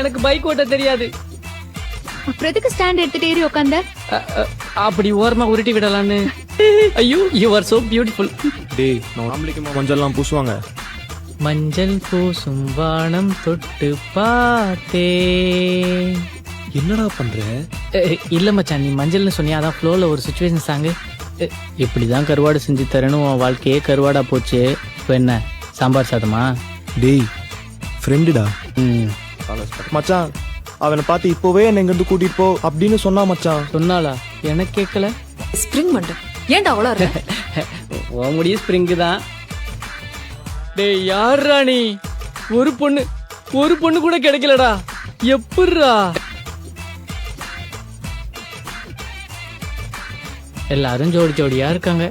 எனக்கு பைக் ஓட்ட தெரியாது. அப்புறம் எதுக்கு ஸ்டாண்ட் எடுத்துட்டு ஏறி உட்காந்த? அப்படி ஓரமா உருட்டி விடலான்னு. ஐயோ, யூ ஆர் சோ பியூட்டிஃபுல். டேய் நாளைக்கு மஞ்சள்லாம் பூசுவாங்க. மஞ்சள் பூசும் வானம் தொட்டு பார்த்தே. என்னடா பண்ற? இல்ல மச்சான், நீ மஞ்சள்னு சொன்னியா, அதான் ஃப்ளோல ஒரு சுச்சுவேஷன் சாங்கு. இப்படிதான் கருவாடு செஞ்சு தரணும், உன் வாழ்க்கையே கருவாடா போச்சு. இப்போ என்ன சாம்பார் சாதமா? டேய் ஃப்ரெண்டுடா. மச்சான் அவனை பார்த்து இப்போவே என்ன இங்கிருந்து கூட்டிட்டு போ அப்படின்னு சொன்னா மச்சான். சொன்னாலா? எனக்கு கேட்கல. ஸ்ப்ரிங் மண்டை ஏன்டா அவ்வளோ இருக்க? உன் முடிய ஸ்ப்ரிங்கு தான். டேய் யார்ரா நீ? ஒரு பொண்ணு கூட கிடைக்கலடா. எப்படிரா? எல்லாரும் ஜோடி ஜோடியா இருக்காங்க.